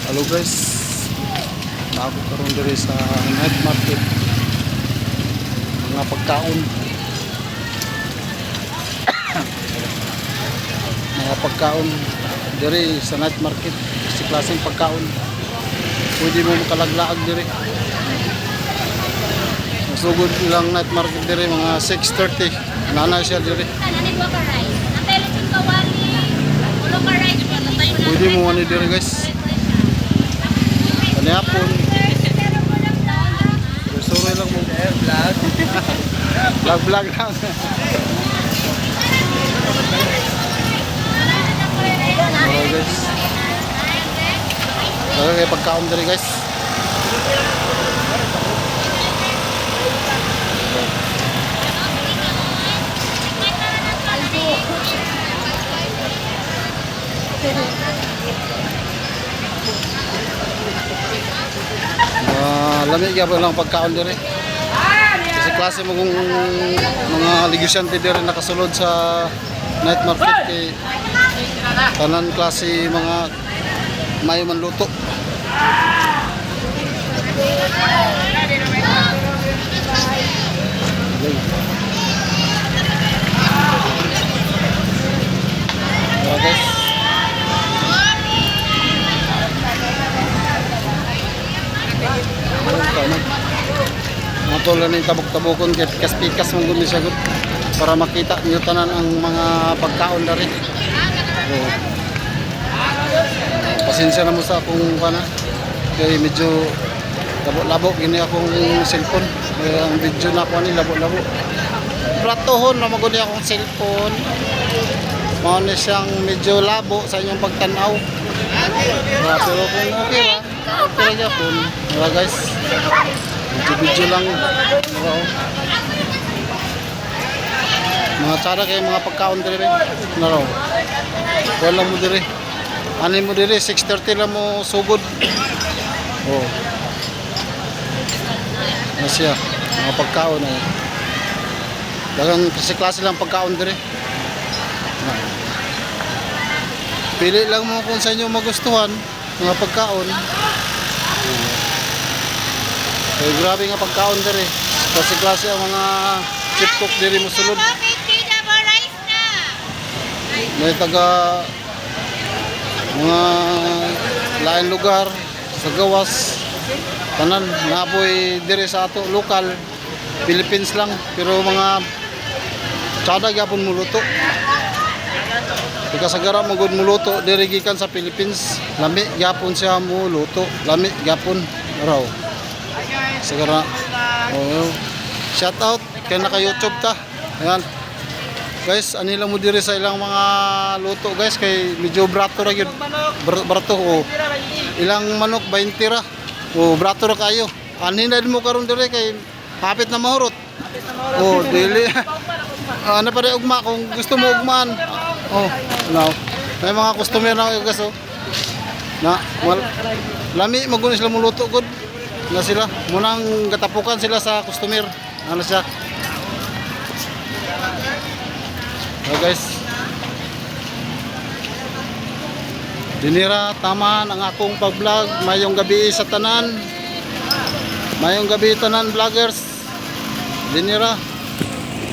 Hello guys, bago karon diri sa night market mga pagkaon. Mga pagkaon diri sa night market, si klaseng pagkaon. Pwede mo makalaglaag diri. Masugod lang night market diri mga 6:30. Nana siya diri. Pwede mo ani diri guys. Kanihapon. Sorry lang mo vlog. Vlog lang. Hello guys. Okay, pagkaon diri guys. Lamig gyapon lang pagkaon diri. Kasi klase mo kung mga negosyante diri nakasulod sa night market kay tanan klase mga mayo man luto. Guys. Matulan ng tabok-tabokon kay pikas-pikas mong gud siya gud para makita niyo tanan ang mga pagkaon dari. Oh. Pasensya na mo sa akong kana kay medyo labo-labo gini akong cellphone. Ang video na ko ni labo-labo. Pratohon na magud akong cellphone. Mao ni siyang medyo labo sa inyong pagtan-aw. Pero kung okay ra, okay ra gyapon. Wala guys. Video lang. Mga tsara kayo mga pagkaon diri naraw. Wala mo diri. Ani mo diri 6:30 lang mo sugod. Oh. Nasya mga pagkaon ay. Dagang klase lang pagkaon diri. Pili lang mo kung sa inyo magustuhan mga pagkaon. Ay grabe nga pagkaon diri. Klase-klase ang mga chip cook diri mo sulod. May taga mga lain lugar sa gawas tanan napoy diri sa ato lokal Philippines lang pero mga tsada gyapon mo luto. Kasagara magud muluto diri gikan sa Philippines. Lami gyapon siya mo luto. Lami gyapon raw. Sagara. Oh. Shout out kay naka YouTube ta. Ayan. Guys, anila mo diri sa ilang mga luto guys kay medyo brato ra gyud. Brato oh. Ilang manok 20 ra. Oh, brato ra kayo. Anina mo karon diri kay hapit na mahurot. Oh, dili. Ano pa rin ugma kung gusto mo ugmaan. Oh, now. May mga customer na guys oh. Na, lami magunin sila muluto gud. Na sila munang gatapukan sila sa customer. Ano siya? Oh guys. Dinira tama ang akong pag-vlog. Mayong gabi sa tanan. Mayong gabi tanan vloggers. Dinira